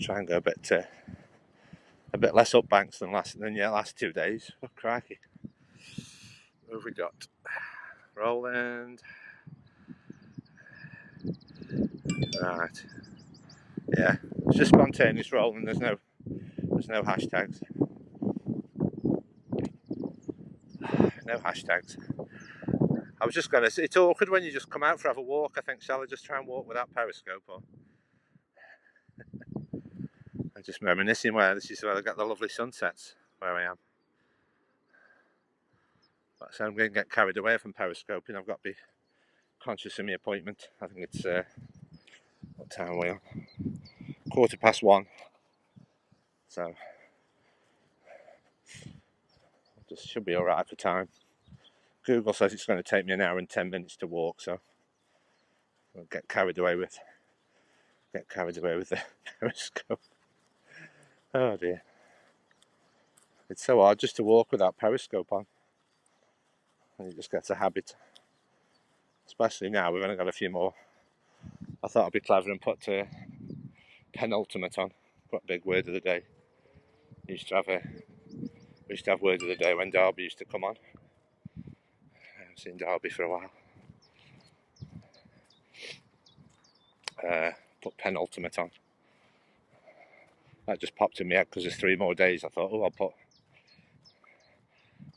Try and go a bit less up banks than last 2 days. Oh, crikey. What have we got? Roland. Right. Yeah. It's just spontaneous rolling. There's no hashtags. No hashtags. I was just gonna say, it's awkward when you just come out for have a walk. I think, shall I just try and walk without periscope on? I'm just reminiscing where this is where I got the lovely sunsets where I am. So I'm going to get carried away from periscoping. I've got to be conscious of my appointment. I think it's what time are we on? 1:15. So just should be all right for time. Google says it's going to take me an hour and 10 minutes to walk, so I'll get carried away with the periscope. Oh dear. It's so hard just to walk without periscope on. And it just gets a habit. Especially now, we've only got a few more. I thought I'd be clever and put penultimate on. What a big word of the day. We used to have word of the day when Derby used to come on. I haven't seen Derby for a while. Put penultimate on. That just popped in my head because there's 3 more days. I thought,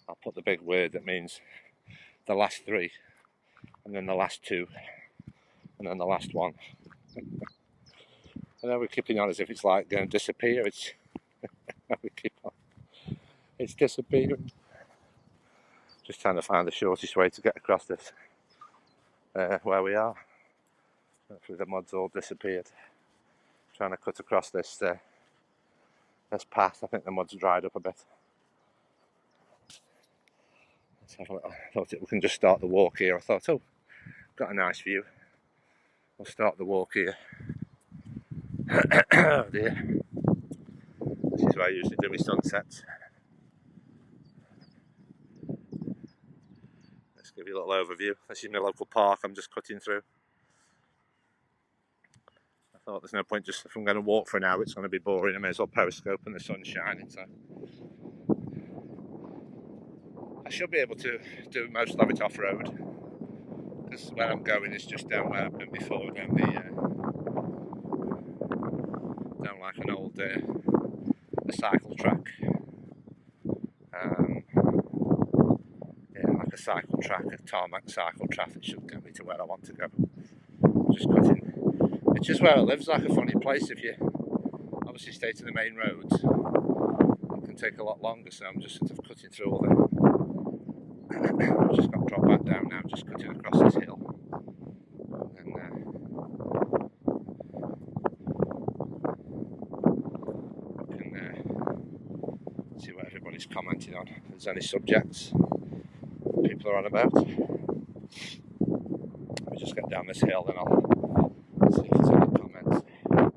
I'll put the big word that means the last 3, and then the last 2, and then the last 1. And then we're keeping on as if it's like going to disappear. We keep on. It's disappearing. Just trying to find the shortest way to get across this where we are. Hopefully the mud's all disappeared. Trying to cut across this path. I think the mud's dried up a bit. Let's have a look. I thought we can just start the walk here. I thought, got a nice view. We'll start the walk here. Oh dear. This is where I usually do my sunsets. Let's give you a little overview. This is my local park I'm just cutting through. I thought there's no point just if I'm going to walk for an hour, it's going to be boring. I may as well periscope and the sun's shining. So I should be able to do most of it off road because where I'm going is just down where I've been before, down like an old a cycle track. Like a cycle track, a tarmac cycle track that should get me to where I want to go. Just cutting. It's just where I live's like a funny place. If you obviously stay to the main roads, it can take a lot longer. So I'm just sort of cutting through all the. I've just got to drop back down now. Just cutting across this hill, and can see what everybody's commenting on. If there's any subjects people are on about. Let me just get down this hill, and I'll see if there's any comments. I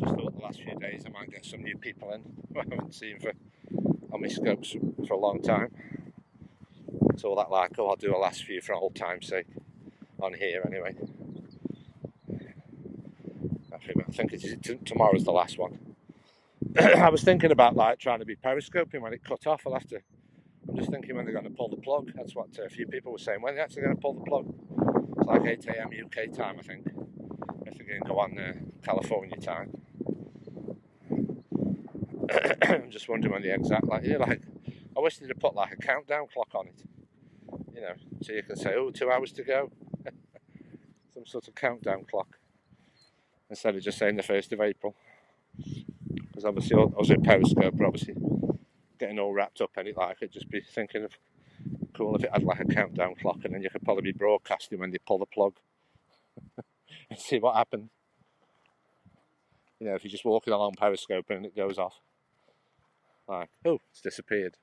just thought the last few days I might get some new people in who I haven't seen on my scopes for a long time. It's all that like, I'll do a last few for old time's sake on here anyway. I think tomorrow's the last one. I was thinking about like trying to be periscoping when it cut off. I'm just thinking when they're going to pull the plug. That's what a few people were saying. When they're actually going to pull the plug? It's like 8 AM UK time, I think. If they're going to go on California time. I'm just wondering when the exact I wish they'd have put like a countdown clock on it. So you can say, 2 hours to go. Some sort of countdown clock. Instead of just saying the 1st of April. Because obviously I was at Periscope, but obviously getting all wrapped up in it, like I'd just be thinking of cool if it had like a countdown clock, and then you could probably be broadcasting when they pull the plug and see what happens. If you're just walking along Periscope and it goes off, like, it's disappeared.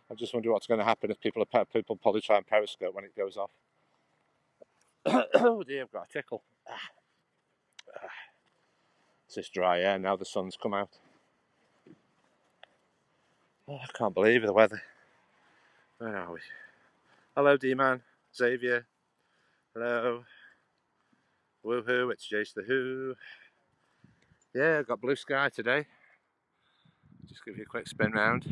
I just wonder what's going to happen if people probably try and Periscope when it goes off. Oh dear, I've got a tickle. It's this dry air now. The sun's come out. I can't believe the weather. Where are we? Hello, D-Man. Xavier. Hello. Woohoo, it's Jace the Who. Yeah, got blue sky today. Just give you a quick spin round.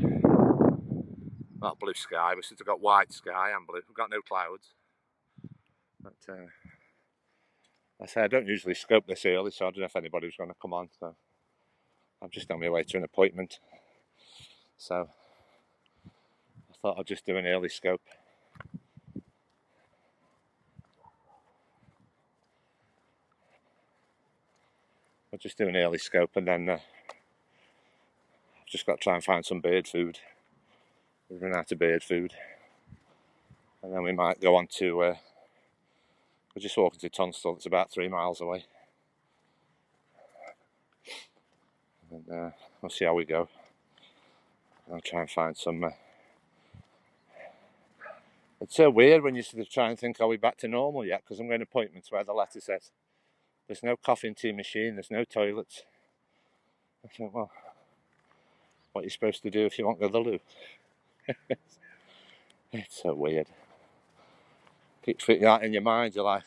Not blue sky, we should have got white sky and blue. We've got no clouds. But I say I don't usually scope this early, so I don't know if anybody was going to come on. So I'm just on my way to an appointment. So I thought I'd just do an early scope. I'll just do an early scope, and then I've just got to try and find some bird food. We've run out of bird food. And then we might go on to, we're just walking to Tunstall, it's about 3 miles away. And we'll see how we go. I'll try and find some... It's so weird when you sort of try and think, are we back to normal yet? Because I'm going to appointments where the letter says, there's no coffee and tea machine, there's no toilets. I think, well, what are you supposed to do if you want to go to the loo? It's so weird. Keep fitting that in your mind, you're like,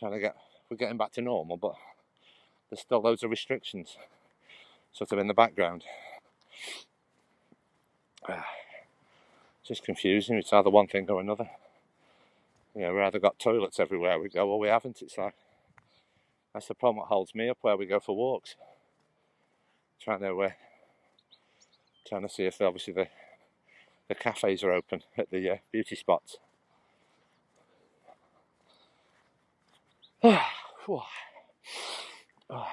we're getting back to normal, but there's still loads of restrictions sort of in the background. Just confusing. It's either one thing or another. You know, we either got toilets everywhere we go or we haven't. It's like, that's the problem that holds me up where we go for walks. Trying to see if obviously the cafes are open at the beauty spots. I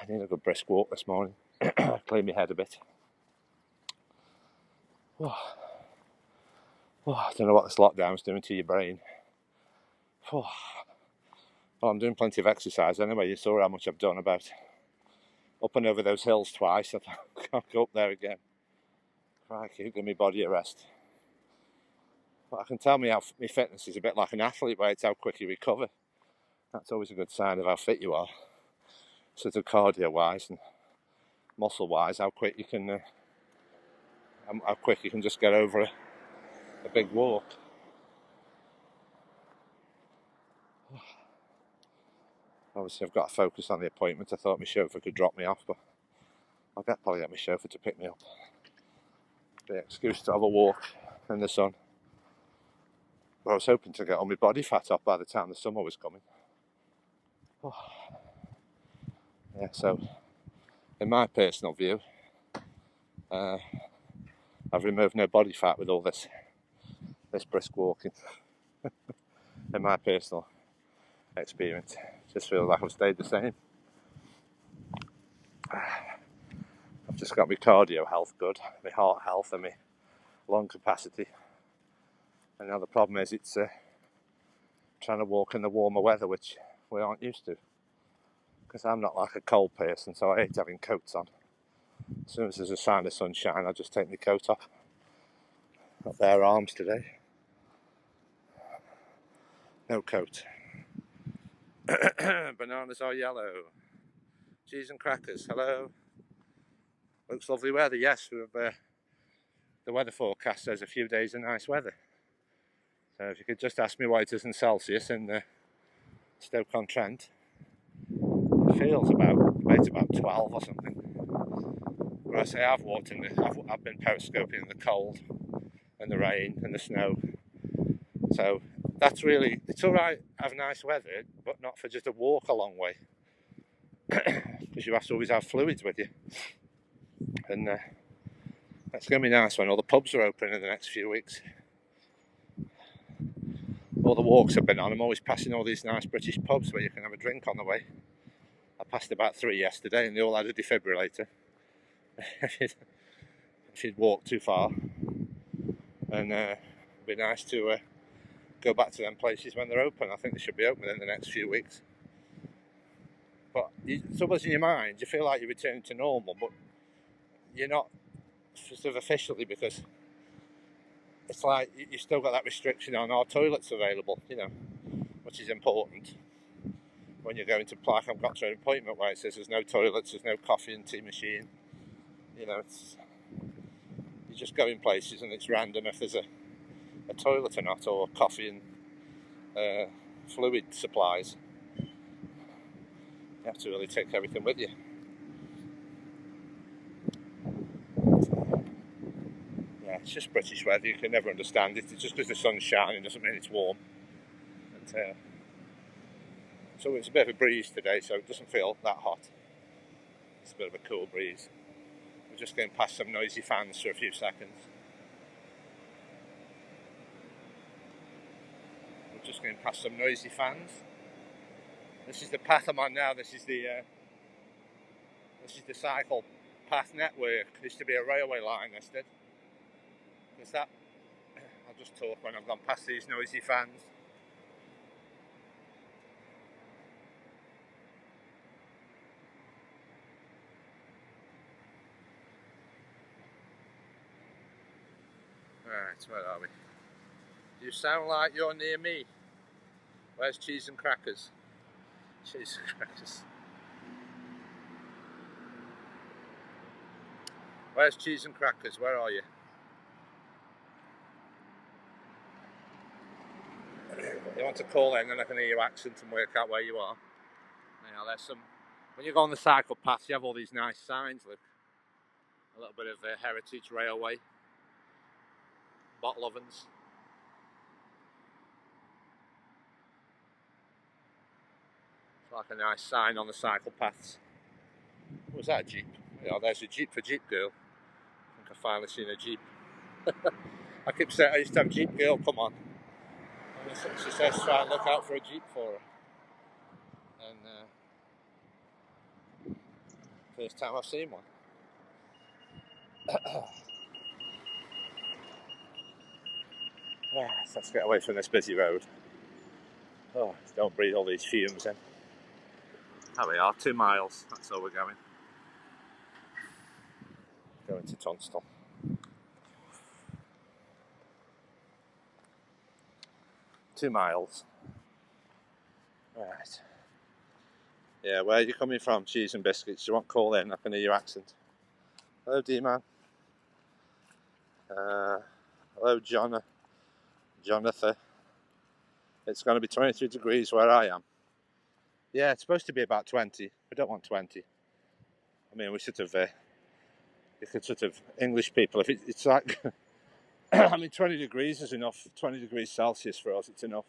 need a good brisk walk this morning. Clean my head a bit. I don't know what this lockdown's doing to your brain. Well, I'm doing plenty of exercise anyway. You saw how much I've done about up and over those hills twice. I can't go up there again. Crikey, give my body a rest. But I can tell my fitness is a bit like an athlete, where it's how quick you recover. That's always a good sign of how fit you are. Sort of cardio-wise and muscle-wise, how quick you can just get over a big walk. Obviously, I've got to focus on the appointment. I thought my chauffeur could drop me off, but I'll probably get my chauffeur to pick me up. Be an excuse to have a walk in the sun. But I was hoping to get all my body fat off by the time the summer was coming. Yeah, so in my personal view, I've removed no body fat with all this brisk walking. In my personal experience, just feel like I've stayed the same. I've just got my cardio health good, my heart health and my lung capacity. And now the problem is it's trying to walk in the warmer weather, which we aren't used to. Because I'm not like a cold person, so I hate having coats on. As soon as there's a sign of sunshine, I just take my coat off. Got bare arms today. No coat. Bananas are yellow. Cheese and crackers, hello. Looks lovely weather, yes. The weather forecast says a few days of nice weather. So if you could just ask me what it is in Celsius in Stoke-on-Trent, it feels about 12 or something. But I say I've been periscoping in the cold and the rain and the snow. So that's really, it's alright, have nice weather, but not for just a walk a long way. Because you have to always have fluids with you. And it's going to be nice when all the pubs are open in the next few weeks. All the walks I've been on, I'm always passing all these nice British pubs where you can have a drink on the way. I passed about 3 yesterday and they all had a defibrillator. If you'd walk too far. And it'd be nice to go back to them places when they're open. I think they should be open in the next few weeks. But it's almost in your mind, you feel like you're returning to normal, but you're not sort of officially, because it's like you've still got that restriction on our toilets available, you know, which is important. When you're going to Plaque, I've got to an appointment where it says there's no toilets, there's no coffee and tea machine. You know, you just go in places and it's random if there's a toilet or not, or coffee and fluid supplies. You have to really take everything with you. it's just British weather. You can never understand it. It's just because the sun's shining doesn't mean it's warm. And, so it's a bit of a breeze today, so it doesn't feel that hot. It's a bit of a cool breeze. We're just going past some noisy fans for a few seconds. We're just going past some noisy fans. This is the path I'm on now. This is the cycle path network. There used to be a railway line. This did. There's that. I'll just talk when I've gone past these noisy fans. Right, where are we? You sound like you're near me. Where's cheese and crackers? Cheese and crackers. Where's cheese and crackers? Where are you? You want to call in and I can hear your accent and work out where you are. Now, there's some. When you go on the cycle path, you have all these nice signs. Look, a little bit of heritage railway, bottle ovens. It's like a nice sign on the cycle paths. Was that a Jeep? Yeah, there's a Jeep for Jeep Girl. I think I've finally seen a Jeep. I keep saying I used to have Jeep Girl come on. And she says try and look out for a Jeep for her. And first time I've seen one. Right, let's get away from this busy road. Oh, don't breathe all these fumes in. There we are, 2 miles, that's all we're going. Going to Tunstall. Two miles. Right. Yeah, where are you coming from? Cheese and biscuits. You want to call in? I can hear your accent. Hello, D-Man. Hello, Jonathan. It's going to be 23 degrees where I am. Yeah, it's supposed to be about 20. We don't want 20. I mean, we sort of, you could sort of, English people, if it's like, I mean, 20 degrees is enough. 20 degrees Celsius for us, it's enough.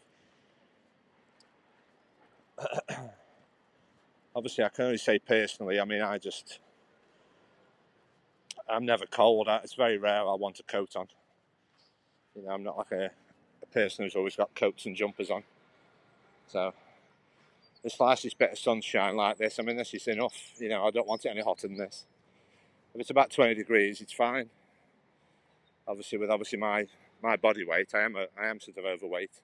Obviously, I can only say personally, I mean, I'm never cold. It's very rare I want a coat on. You know, I'm not like a person who's always got coats and jumpers on. So, the slightest bit of sunshine like this, I mean, this is enough. You know, I don't want it any hotter than this. If it's about 20 degrees, it's fine. Obviously, with my body weight, I am sort of overweight,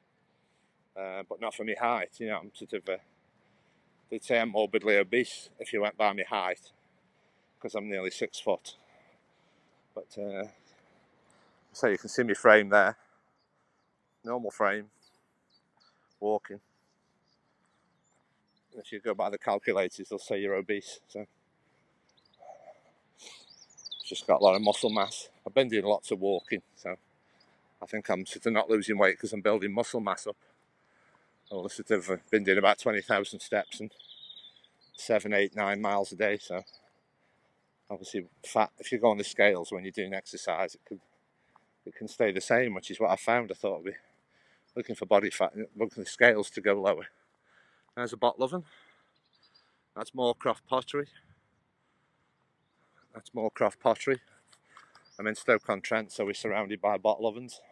but not for my height. You know, I'm sort of, they'd say I'm morbidly obese if you went by my height, because I'm nearly 6 foot. But so you can see my frame there, normal frame, walking. And if you go by the calculators, they'll say you're obese. So just got a lot of muscle mass. I've been doing lots of walking, so I think I'm sort of not losing weight because I'm building muscle mass up. I've sort of been doing about 20,000 steps and 7, 8, 9 miles a day. So obviously, fat. If you go on the scales when you're doing exercise, it can stay the same, which is what I found. I thought I'd be looking for body fat, looking for the scales to go lower. There's a bottle oven. That's Moorcroft Pottery. That's Moorcroft Pottery. I'm in Stoke-on-Trent, so we're surrounded by bottle ovens.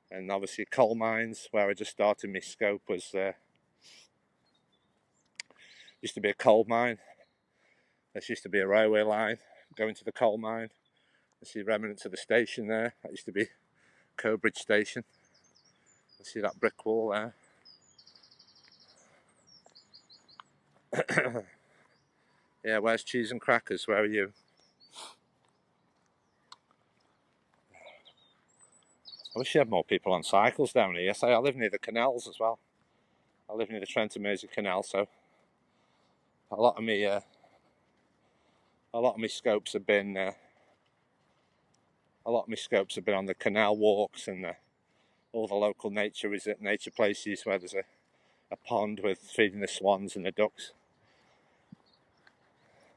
And obviously coal mines, where I just started my scope, was used to be a coal mine. There used to be a railway line going to the coal mine. I see remnants of the station there. That used to be Cobridge Station. I see that brick wall there. Yeah, where's cheese and crackers? Where are you? I wish you had more people on cycles down here. Yes, I live near the canals as well. I live near the Trent and Mersey Canal, so a lot of my scopes have been on the canal walks and all the local nature places where there's a pond with feeding the swans and the ducks.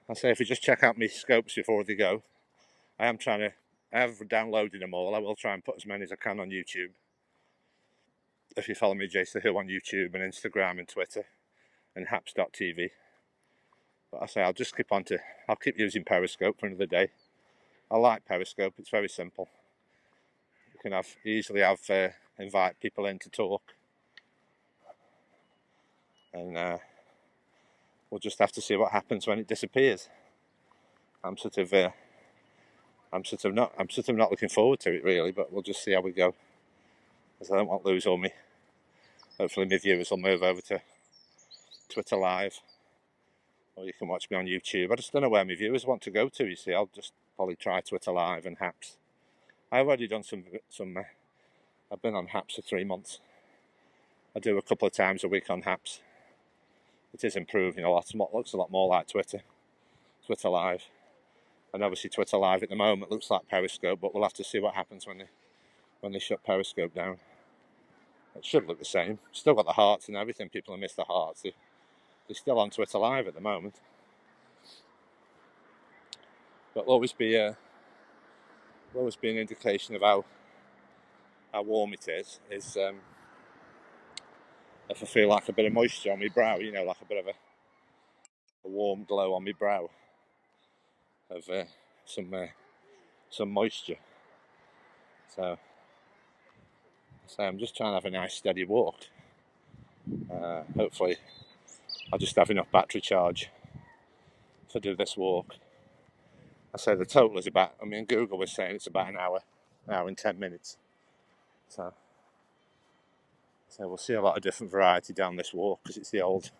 I say if you just check out my scopes before they go, I am trying to have downloaded them all. I will try and put as many as I can on YouTube. If you follow me, Jason Who, on YouTube and Instagram and Twitter and haps.tv. But I say I'll keep using Periscope for another day. I like Periscope, it's very simple. You can easily invite people in to talk. And we'll just have to see what happens when it disappears. I'm sort of not looking forward to it really, but we'll just see how we go. Because I don't want to lose all me. Hopefully my viewers will move over to Twitter Live, or you can watch me on YouTube. I just don't know where my viewers want to go to. You see, I'll just probably try Twitter Live and Haps. I've already done some. I've been on Haps for 3 months. I do a couple of times a week on Haps. It is improving a lot. It looks a lot more like Twitter Live. And obviously Twitter Live at the moment looks like Periscope, but we'll have to see what happens when they shut Periscope down. It should look the same. Still got the hearts and everything. People have missed the hearts. They're still on Twitter Live at the moment. But will always be an indication of how warm it is if I feel like a bit of moisture on my brow, like a bit of a warm glow on my brow of some moisture. So I'm just trying to have a nice steady walk. Hopefully I'll just have enough battery charge to do this walk. I say the total is Google was saying it's about an hour and 10 minutes. So we'll see a lot of different variety down this walk because it's the old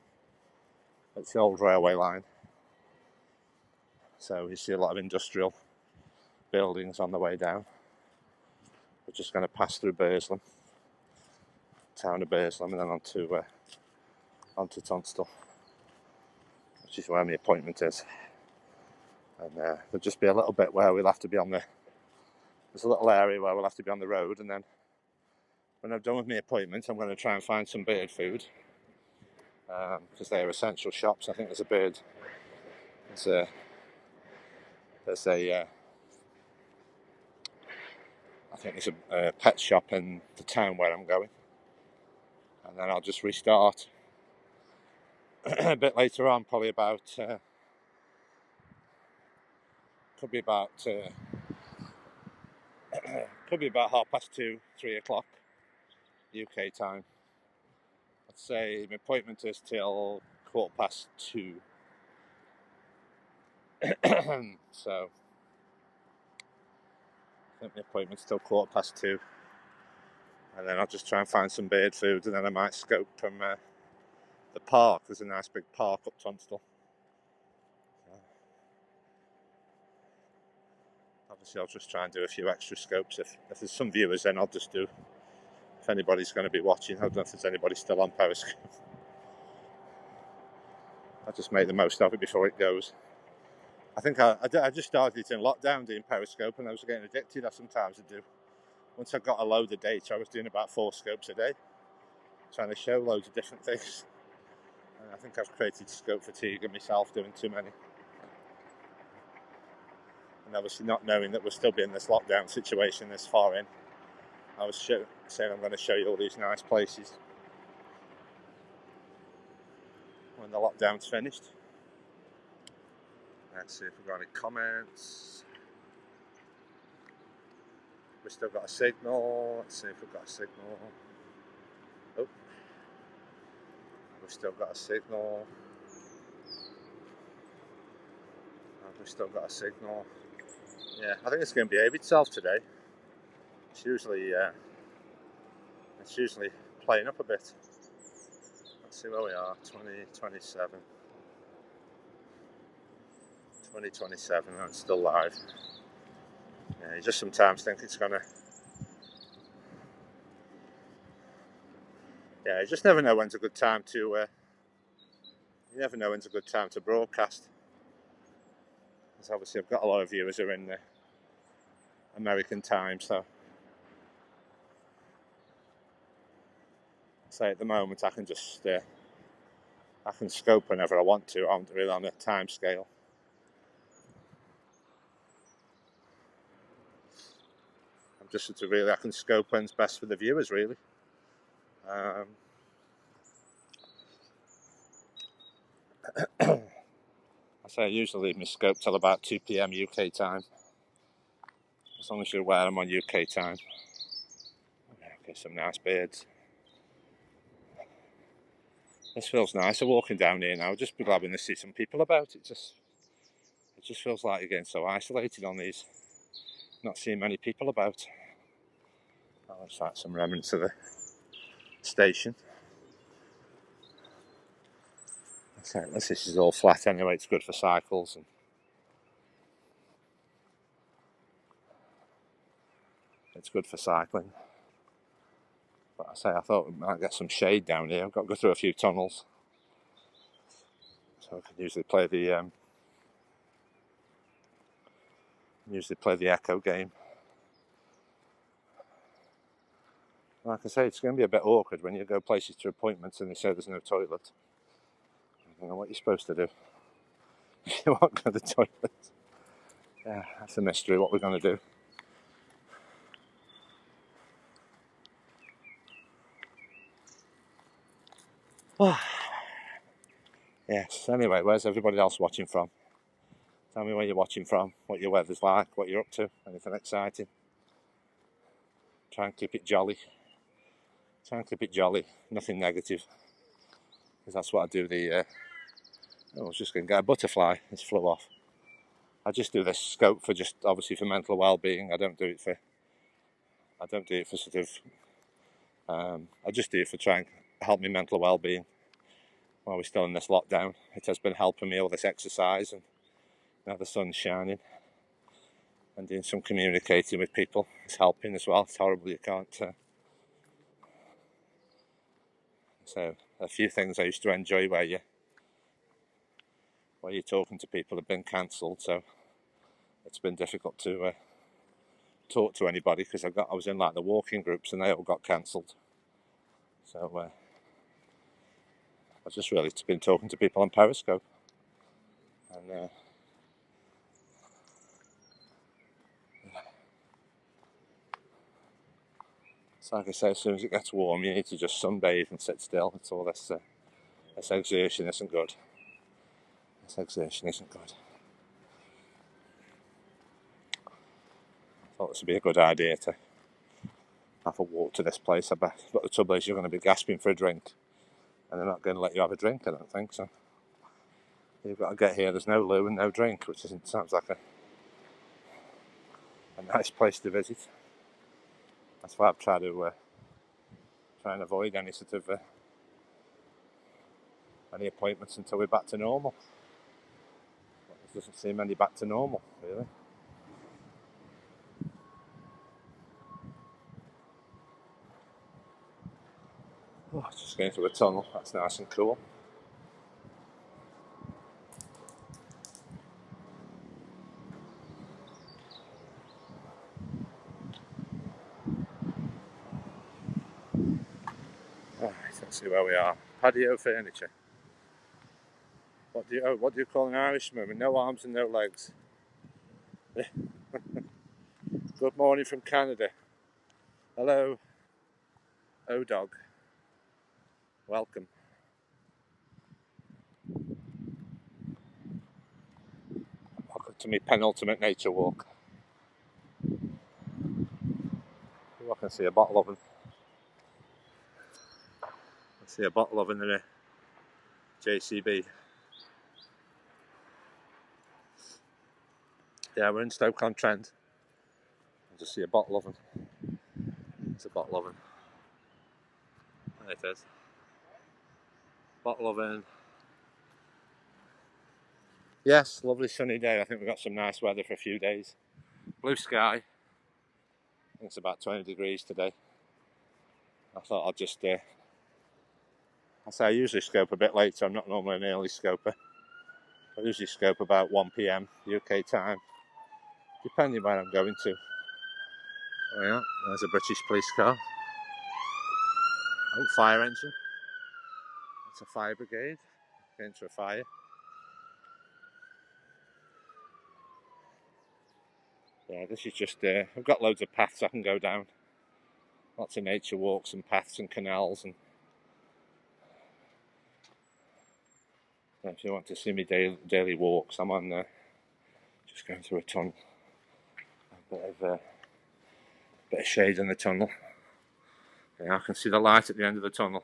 railway line. So you see a lot of industrial buildings on the way down. We're just going to pass through Burslem, town of Burslem, and then onto Tunstall, which is where my appointment is. And there'll just be a little bit where we'll have to be there's a little area where we'll have to be on the road, and then when I've done with my appointment, I'm going to try and find some bird food, because they're essential shops. I think there's a pet shop in the town where I'm going, and then I'll just restart a bit later on, probably about could be about 2:30, 3 o'clock UK time. I'd say my appointment is till 2:15. So I think my appointment's till 2:15, and then I'll just try and find some bird food, and then I might scope from the park. There's a nice big park up Tunstall. Obviously I'll just try and do a few extra scopes. If there's some viewers, then I'll just do. If anybody's going to be watching, I don't know if there's anybody still on Periscope. I'll just make the most of it before it goes. I think I just started it in lockdown doing Periscope, and I was getting addicted. Sometimes I do. Once I got a load of data, I was doing about 4 scopes a day, trying to show loads of different things. And I think I've created scope fatigue in myself doing too many. And obviously not knowing that we'll still be in this lockdown situation this far in, I was saying I'm going to show you all these nice places when the lockdown's finished. Let's see if we've got any comments. We've still got a signal. Let's see if we've got a signal. Oh, we've still got a signal. We've still got a signal. Yeah, I think it's going to behave itself today. It's usually playing up a bit. Let's see where we are. 2027. 2027. And it's still live. Yeah, you just sometimes think it's gonna. Yeah, you just never know when's a good time to. You never know when's a good time to broadcast. Because obviously I've got a lot of viewers who are in the American time, so. Say at the moment I can just I can scope whenever I want to. I'm really on a time scale. just so to really I can scope when's best for the viewers, really. I say I usually leave my scope till about 2 PM UK time, as long as you're aware I'm on UK time. Okay, some nice birds. This feels nicer walking down here now. Just be glad when I see some people about. It just feels like you're getting so isolated on these, not seeing many people about. Oh, looks like some remnants of the station. So this is all flat anyway. It's good for cycles and it's good for cycling. But I thought we might get some shade down here. I've got to go through a few tunnels, so I can usually play the echo game. Like I say, it's going to be a bit awkward when you go places to appointments and they say there's no toilet. I don't know what you're supposed to do. You won't go to the toilet. Yeah, that's a mystery. What we're going to do. Yes. Anyway, where's everybody else watching from? Tell me where you're watching from, what your weather's like, what you're up to, anything exciting. Try and keep it jolly. Nothing negative. Because that's what I do. I was just going to get a butterfly. It's flew off. I just do this scope for just obviously for mental well-being. I don't do it for sort of. I just do it for trying to help me mental well-being while we're still in this lockdown. It has been helping me all this exercise and now the sun's shining and doing some communicating with people. It's helping as well. It's horrible you can't. So a few things I used to enjoy where you're talking to people have been cancelled. So it's been difficult to talk to anybody because I was in like the walking groups and they all got cancelled. So I've just really been talking to people on Periscope. And so like I say, as soon as it gets warm, you need to just sunbathe and sit still. It's all this exertion isn't good. This exertion isn't good. I thought this would be a good idea to have a walk to this place. But the trouble is you're going to be gasping for a drink. And they're not going to let you have a drink, I don't think. So you've got to get here. There's no loo and no drink, which sounds like a nice place to visit. That's why I've tried to try and avoid any sort of any appointments until we're back to normal. It doesn't seem any back to normal, really. Oh, just going through a tunnel. That's nice and cool. Right, let's see where we are. Patio furniture. What do you call an Irishman with no arms and no legs? Good morning from Canada. Hello. O-Dog. Welcome. Welcome to my penultimate nature walk. I can see a bottle oven. I see a bottle oven and a JCB. Yeah, we're in Stoke-on-Trent. I just see a bottle oven. It's a bottle oven. There it is. Bottle oven. Yes, lovely sunny day. I think we've got some nice weather for a few days. Blue sky. I think it's about 20 degrees today. I thought I'd just I usually scope a bit later. I'm not normally an early scoper. I usually scope about 1 PM UK time, depending where I'm going to. Oh yeah, there's a British police car. Oh, fire engine. It's a fire brigade. Going to a fire. Yeah, this is just, I've got loads of paths I can go down. Lots of nature walks and paths and canals. And if you want to see me daily walks, I'm on just going through a tunnel. A bit of shade in the tunnel. Yeah, I can see the light at the end of the tunnel.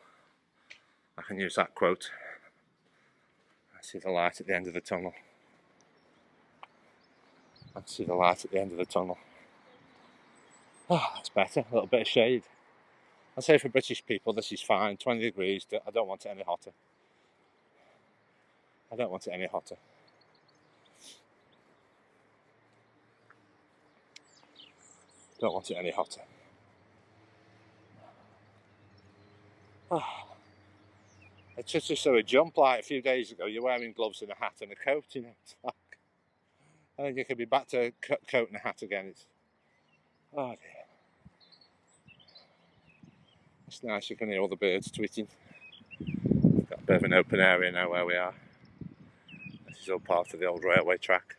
I can use that quote. I see the light at the end of the tunnel. I see the light at the end of the tunnel. Oh, that's better. A little bit of shade. I'd say for British people, this is fine. 20 degrees. I don't want it any hotter. I don't want it any hotter. Don't want it any hotter. Oh. It's just so a jump like a few days ago. You're wearing gloves and a hat and a coat, you know. It's like, and then you could be back to coat and a hat again. Oh dear. It's nice. You can hear all the birds tweeting. We've got a bit of an open area now where we are. This is all part of the old railway track.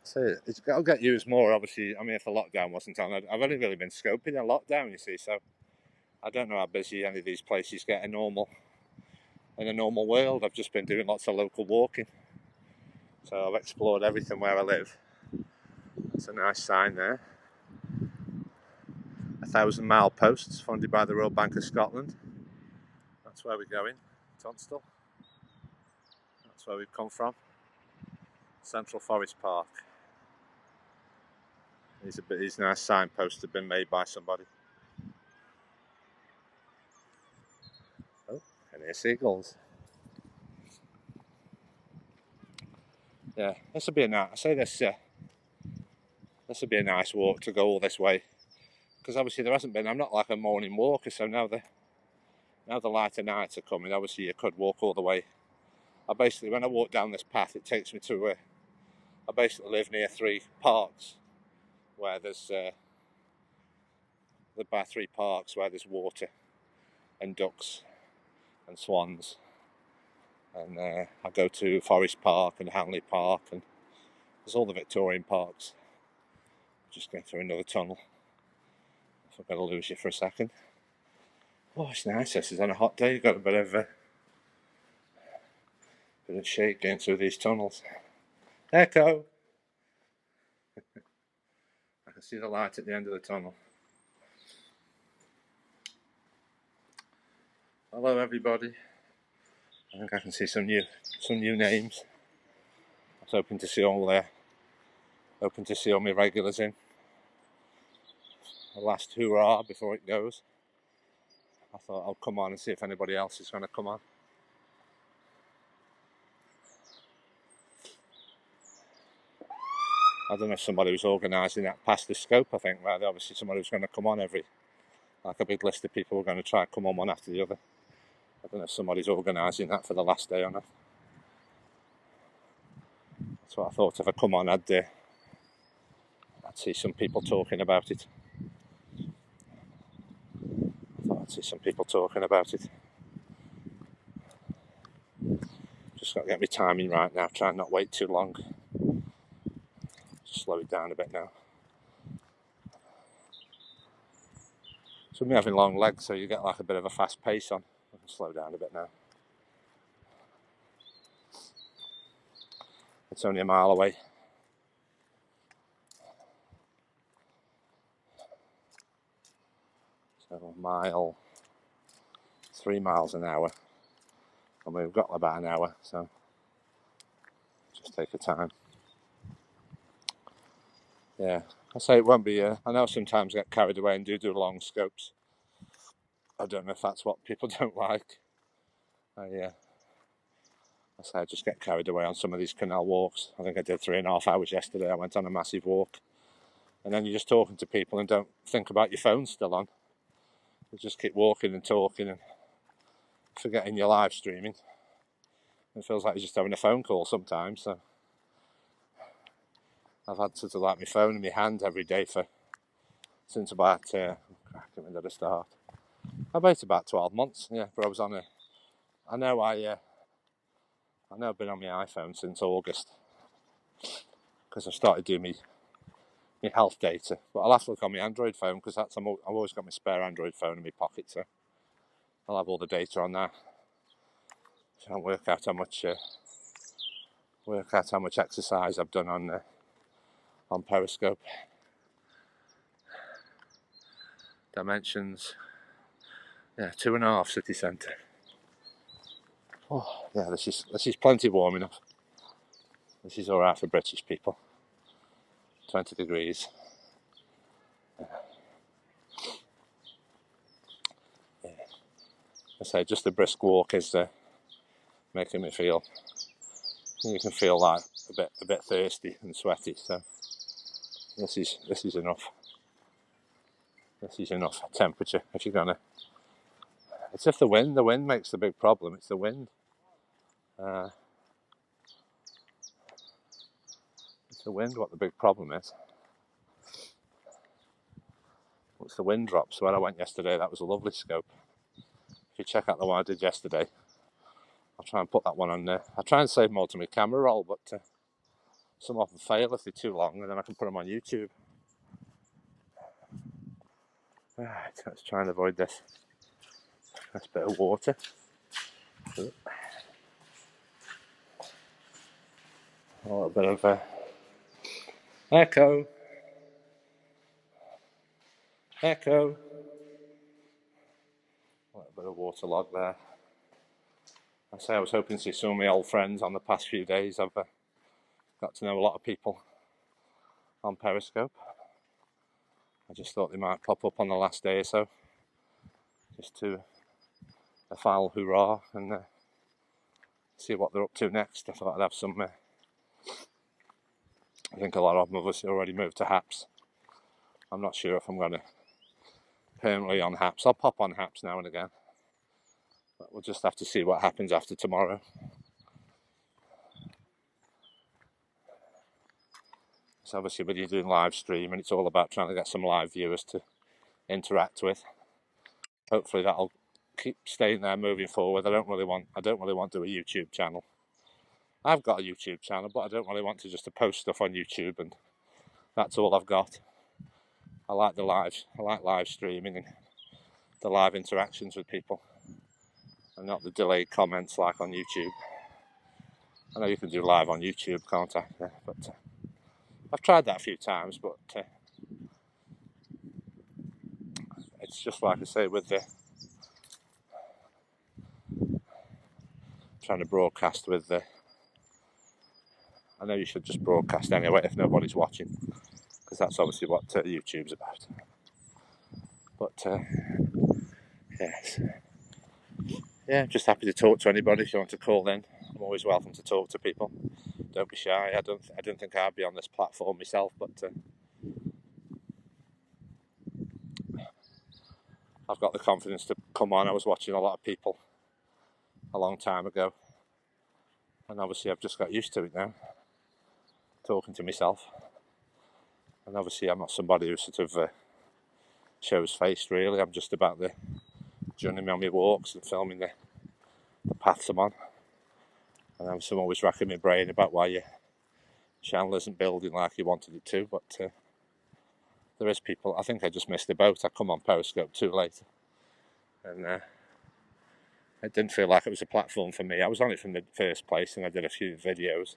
So it'll get used more, obviously. I mean, if the lockdown wasn't on, I've only really been scoping a lockdown, you see. So I don't know how busy any of these places get in a normal world. I've just been doing lots of local walking. So I've explored everything where I live. That's a nice sign there. 1,000-mile posts funded by the Royal Bank of Scotland. That's where we're going, Tunstall. That's where we've come from. Central Forest Park. These nice signposts have been made by somebody. Oh, and here's seagulls. Yeah, this would be a nice. I say this would be a nice walk to go all this way, because obviously there hasn't been. I'm not like a morning walker, so now the lighter nights are coming. Obviously, you could walk all the way. When I walk down this path, it takes me to I basically live near 3 parks, where there's by 3 parks where there's water and ducks and swans. And I go to Forest Park and Hanley Park, and there's all the Victorian parks. Just going through another tunnel. If I'm going to lose you for a second. Oh, it's nice. This is on a hot day. You've got a bit of shade going through these tunnels. Echo! I can see the light at the end of the tunnel. Hello, everybody. I think I can see some new names. I was hoping to see all my regulars in. The last hurrah before it goes. I thought I'll come on and see if anybody else is going to come on. I don't know if somebody was organising that past the scope, I think, where obviously somebody was going to come on like a big list of people were going to try and come on one after the other. I don't know if somebody's organising that for the last day or not. That's what I thought. If I come on, I'd see some people talking about it. Just got to get my timing right now. Try and not wait too long. Just slow it down a bit now. So me having long legs, so you get like a bit of a fast pace on. I can slow down a bit now. It's only a mile away. So a mile, 3 miles an hour. And we've got about an hour, so just take your time. Yeah, I say it won't be. I know sometimes I get carried away and do long scopes. I don't know if that's what people don't like. I say I just get carried away on some of these canal walks. I think I did 3.5 hours yesterday. I went on a massive walk. And then you're just talking to people and don't think about your phone still on. You just keep walking and talking and forgetting your live streaming. It feels like you're just having a phone call sometimes. So I've had sort of like my phone in my hand every day since about, when did I start? About 12 months, yeah. But I was on I I've never been on my iPhone since August because I've started doing my health data. But I'll have to look on my Android phone because I've always got my spare Android phone in my pocket, so I'll have all the data on there. So I'll work out how much exercise I've done on Periscope. Dimensions, yeah, 2.5 city centre. Oh, yeah, this is plenty warm enough. This is all right for British people. 20 degrees. Yeah. I say just a brisk walk is making me feel. You can feel like a bit thirsty and sweaty. So this is enough. This is enough temperature if you're gonna. It's just the wind. The wind makes the big problem. It's the wind. It's the wind. What the big problem is. It's the wind drops. Where I went yesterday, that was a lovely scope. If you check out the one I did yesterday, I'll try and put that one on there. I try and save more to my camera roll, but some of them fail if they're too long, and then I can put them on YouTube. Right, let's try and avoid this. Nice bit of water. A little bit of echo. A little bit of waterlog there. I was hoping to see some of my old friends on the past few days. I've got to know a lot of people on Periscope. I just thought they might pop up on the last day or so, just to a final hurrah and see what they're up to next. I thought I'd have some. I think a lot of them have already moved to Haps. I'm not sure if I'm going to permanently on Haps. I'll pop on Haps now and again, but we'll just have to see what happens after tomorrow. So obviously when you're doing live stream, and it's all about trying to get some live viewers to interact with. Hopefully that'll keep staying there moving forward. I don't really want to do a YouTube channel. I've got a YouTube channel, but I don't really want to just post stuff on YouTube and that's all I've got. I like live streaming and the live interactions with people, and not the delayed comments like on YouTube. I know you can do live on YouTube, can't I? Yeah, but I've tried that a few times, but it's just like I say with the trying to broadcast with the. I know you should just broadcast anyway if nobody's watching, because that's obviously what YouTube's about. But yes, yeah, just happy to talk to anybody if you want to call in. I'm always welcome to talk to people. Don't be shy. I don't think I'd be on this platform myself, but I've got the confidence to come on. I was watching a lot of people a long time ago, and obviously I've just got used to it now, talking to myself. And obviously I'm not somebody who sort of shows face really. I'm just about the joining me on my walks and filming the paths I'm on. And I'm always racking my brain about why your channel isn't building like you wanted it to, but there is people. I think I just missed the boat. I come on Periscope too late, and it didn't feel like it was a platform for me. I was on it from the first place, and I did a few videos.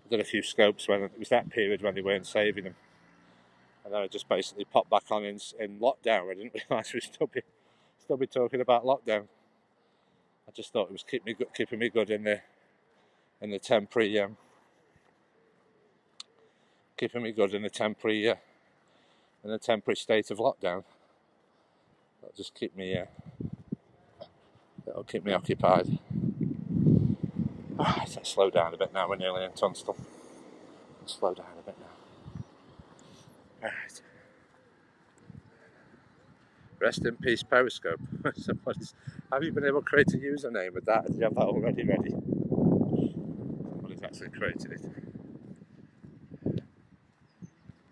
I did a few scopes when it was that period when they weren't saving them, and then I just basically popped back on in lockdown. I didn't realise we'd still be talking about lockdown. I just thought it was keeping me good in the temporary keeping me good in the temporary state of lockdown. That'll just keep me occupied. Right, let's slow down a bit now. We're nearly in Tunstall. Slow down a bit now. Right. Rest in peace, Periscope. Have you been able to create a username with that? Do you have that already ready? Somebody's actually created it.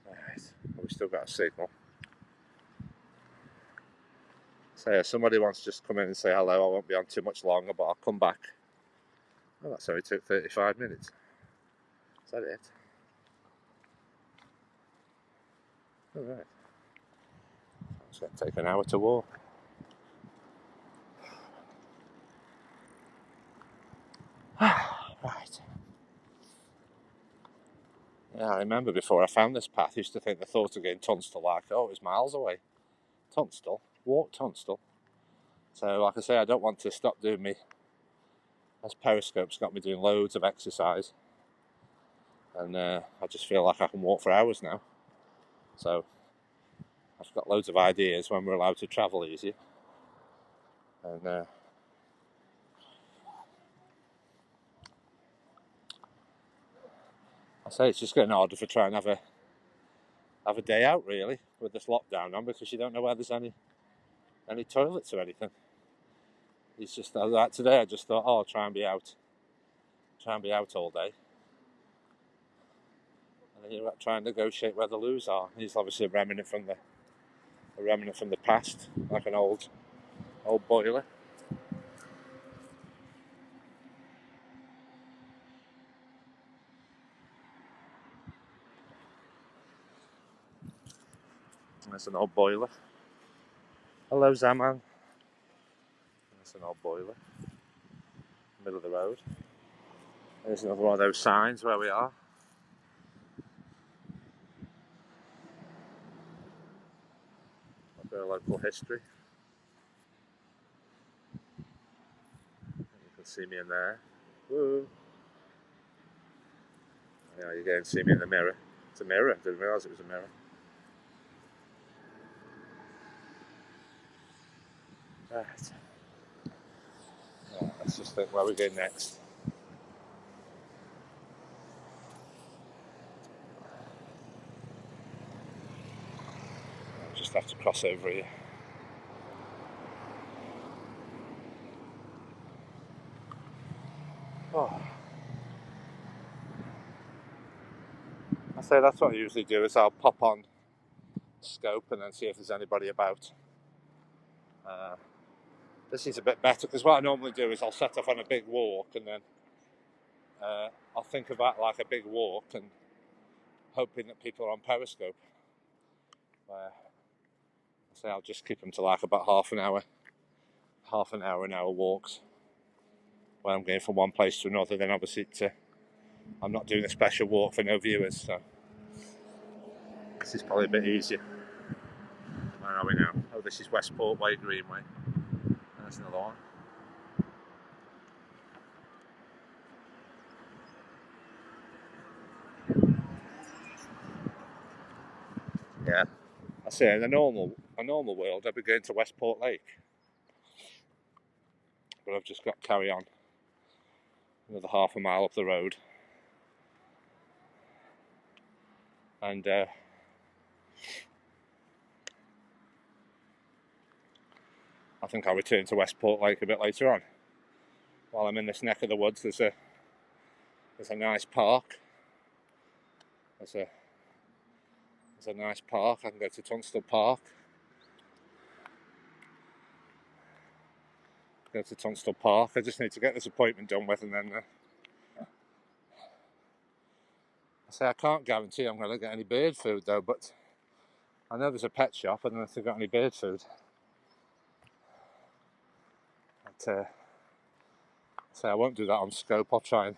Right. Well, we've still got a signal. So yeah, somebody wants to just come in and say hello. I won't be on too much longer, but I'll come back Oh, that's only took 35 minutes. Is that it? Alright. It's going to take an hour to walk. Right. Yeah, I remember before I found this path, I used to think the thought of getting Tunstall like, oh, it was miles away. Tunstall? Walk Tunstall? So, like I say, I don't want to stop doing me. This periscope's got me doing loads of exercise. And I just feel like I can walk for hours now. So, I've got loads of ideas when we're allowed to travel easier. And I say it's just getting harder for trying to have a day out, really, with this lockdown on, because you don't know where there's any toilets or anything. It's just like today I just thought, oh, I'll try and be out all day. And then you try and negotiate where the loos are. He's obviously a remnant from the past, like an old boiler. That's an old boiler. Hello, Zaman. That's an old boiler. Middle of the road. There's another one of those signs where we are. A bit of local history. You can see me in there. Woo! Yeah, you can see me in the mirror. It's a mirror. I didn't realise it was a mirror. Right. Yeah, let's just think where we go next. I'll just have to cross over here. Oh. I say that's what I usually do, is I'll pop on scope and then see if there's anybody about. This is a bit better, because what I normally do is I'll set off on a big walk and then I'll think about like a big walk and hoping that people are on periscope. I say I'll just keep them to like about half an hour walks when I'm going from one place to another. Then obviously I'm not doing a special walk for no viewers, so this is probably a bit easier. Where are we now? Oh, this is Westport Way Greenway. There's another one. Yeah, I say in a normal world I'd be going to Westport Lake, but I've just got to carry on another half a mile up the road, and I think I'll return to Westport Lake a bit later on. While I'm in this neck of the woods, there's a nice park. There's a nice park. I can go to Tunstall Park. Go to Tunstall Park. I just need to get this appointment done with, and then I say I can't guarantee I'm going to get any bird food though, but I know there's a pet shop. I don't know if they've got any bird food. But say I won't do that on scope. I'll try and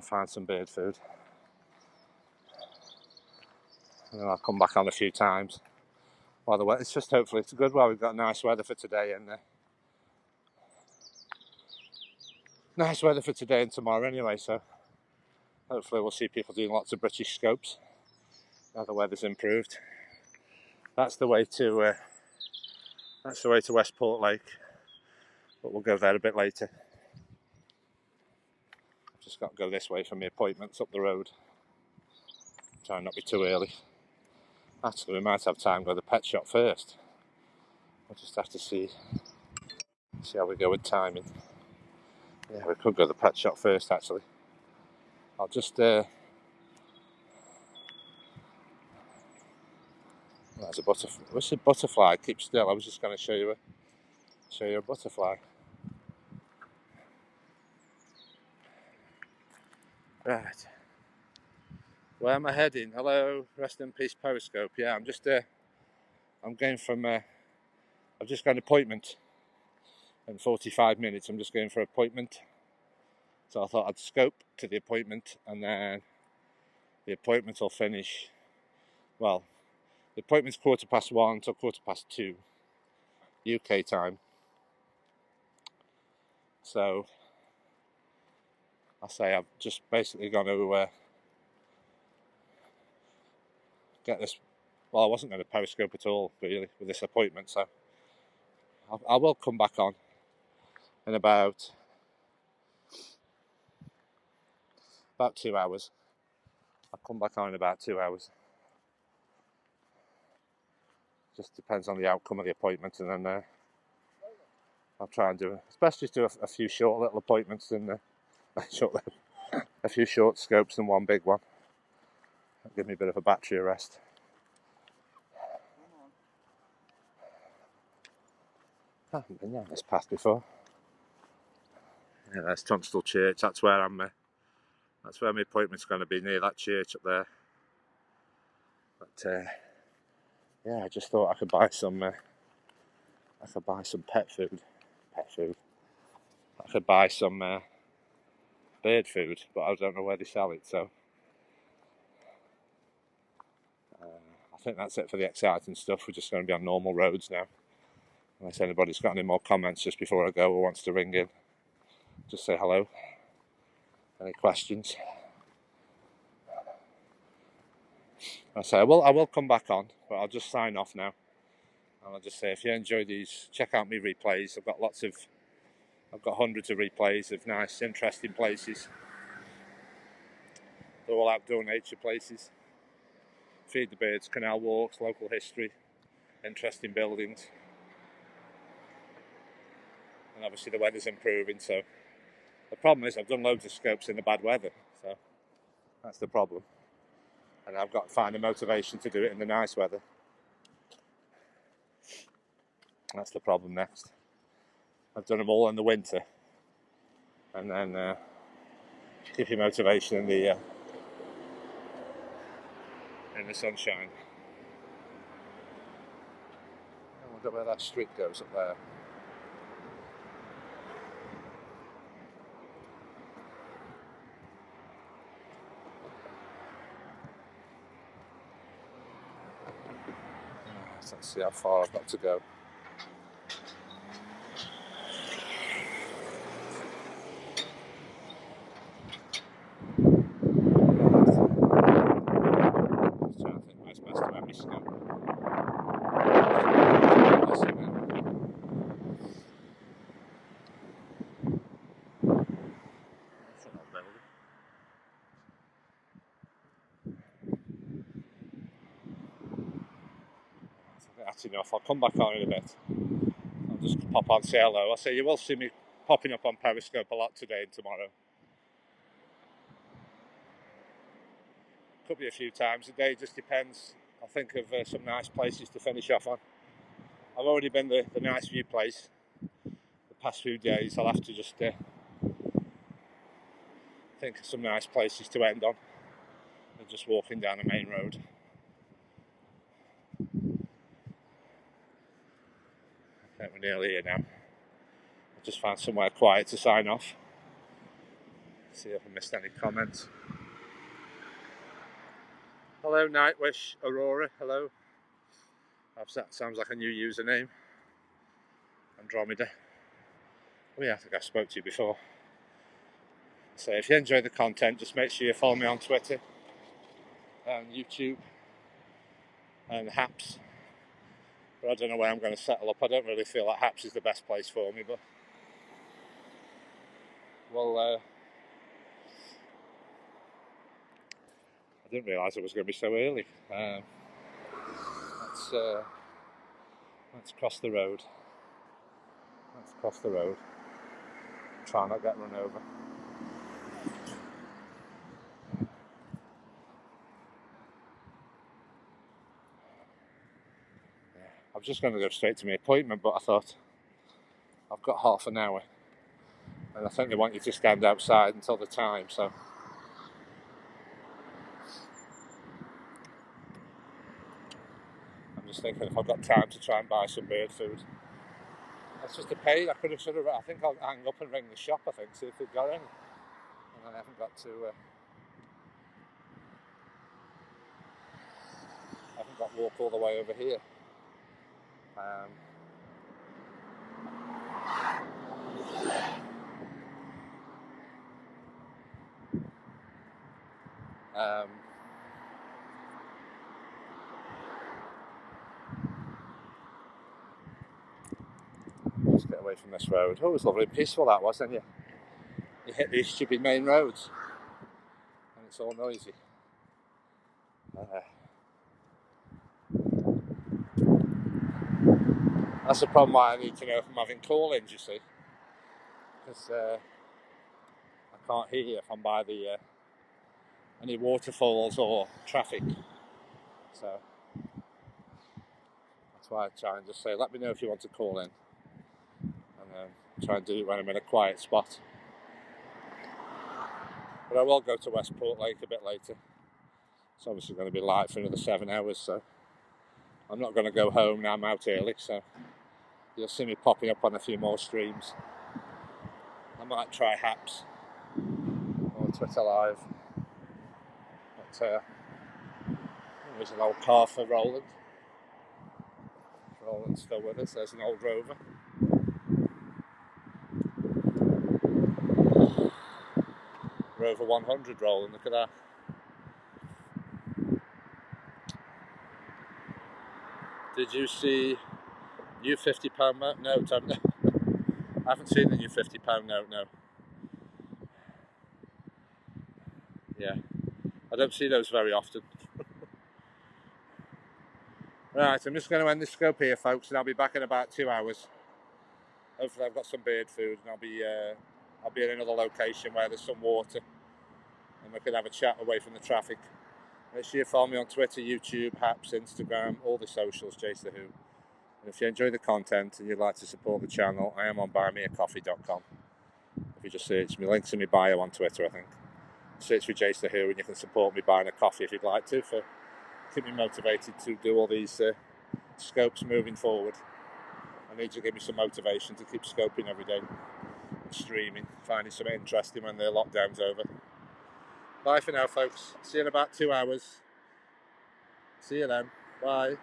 find some bird food, and then I'll come back on a few times. By the way, it's just hopefully it's good. Well, we've got nice weather for today, and nice weather for today and tomorrow anyway. So hopefully we'll see people doing lots of British scopes now the weather's improved. That's the way to Westport Lake, but we'll go there a bit later. I've just got to go this way for my appointments up the road. Try and not be too early. Actually, we might have time to go to the pet shop first. We'll just have to see how we go with timing. Yeah, we could go to the pet shop first, actually. I'll just there's a butterfly. What's a butterfly? Keep still. I was just going to show you a butterfly. Right. Where am I heading? Hello, rest in peace, Periscope. Yeah, I'm just I'm going from. I've just got an appointment in 45 minutes. I'm just going for an appointment. So I thought I'd scope to the appointment, and then the appointment will finish. Well, the appointment's 1:15 till 2:15 UK time. So I say I've just basically going to get this. Well, I wasn't going to Periscope at all, really, with this appointment. So I will come back on in about 2 hours. I'll come back on in about 2 hours. Just depends on the outcome of the appointment, and then I'll try and do. It's best just do a few short little appointments and a few short scopes and one big one. That'll give me a bit of a battery rest. I haven't been down this path before. Yeah, there's Tunstall Church. That's where I'm. That's where my appointment's going to be, near that church up there. But yeah, I just thought I could buy some. I could buy some pet food. I could buy some bird food, but I don't know where they sell it. So I think that's it for the exciting stuff. We're just going to be on normal roads now. Unless anybody's got any more comments just before I go or wants to ring in, just say hello. Any questions? I say I will come back on, but I'll just sign off now. And I'll just say, if you enjoy these, check out my replays. I've got hundreds of replays of nice, interesting places. They're all outdoor nature places. Feed the birds, canal walks, local history, interesting buildings. And obviously the weather's improving, so the problem is I've done loads of scopes in the bad weather, so that's the problem. And I've got to find the motivation to do it in the nice weather. That's the problem next. I've done them all in the winter, and then give you motivation in the sunshine. I wonder where that street goes up there. Let's see how far I've got to go. I'm trying to think where's best to have my scope. That's enough. I'll come back on in a bit. I'll just pop on, say hello. I say you will see me popping up on Periscope a lot today and tomorrow. Could be a few times a day, just depends. I'll think of some nice places to finish off on. I've already been the nice view place the past few days. I'll have to just think of some nice places to end on and just walking down the main road. I think we're nearly here now. I'll just find somewhere quiet to sign off. See if I missed any comments. Hello, Nightwish Aurora. Hello. That sounds like a new username. Andromeda. Oh yeah, I think I spoke to you before. So if you enjoy the content, just make sure you follow me on Twitter and YouTube and Haps. But I don't know where I'm going to settle up. I don't really feel like Haps is the best place for me, but well, I didn't realise it was going to be so early. Let's cross the road. Let's cross the road. Try not to get run over. I was just going to go straight to my appointment, but I thought I've got half an hour, and I think they want you to stand outside until the time. So just thinking if I've got time to try and buy some bird food. That's just a pain. I think I'll hang up and ring the shop, I think, see if they've got any. And I haven't got to walk all the way over here. Just get away from this road. Oh, it was lovely and peaceful that was, didn't you? You hit these stupid main roads and it's all noisy. That's the problem why I need to know if I'm having call-ins, you see. Because I can't hear you if I'm by the any waterfalls or traffic. So that's why I try and just say, let me know if you want to call in. And try and do it when I'm in a quiet spot. But I will go to Westport Lake a bit later. It's obviously going to be light for another 7 hours, so I'm not going to go home now. I'm out early, so you'll see me popping up on a few more streams. I might try Haps or Twitter Live. But there's an old car for Roland. Roland's still with us. There's an old Rover. Rover 100 Roland, look at that. Did you see new £50 note? I haven't seen the new £50 note, no. Yeah, I don't see those very often. Right, I'm just going to end this scope here, folks, and I'll be back in about 2 hours. Hopefully I've got some bird food, and I'll be in another location where there's some water, and we can have a chat away from the traffic. Make sure you follow me on Twitter, YouTube, Haps, Instagram, all the socials, Jace the Who. And if you enjoy the content and you'd like to support the channel, I am on buymeacoffee.com. If you just search me, links in my bio on Twitter, I think. Search for Jace the Who and you can support me buying a coffee if you'd like to, for keep me motivated to do all these scopes moving forward. I need to give me some motivation to keep scoping every day, streaming, finding something interesting when the lockdown's over. Bye for now, folks. See you in about 2 hours. See you then. Bye.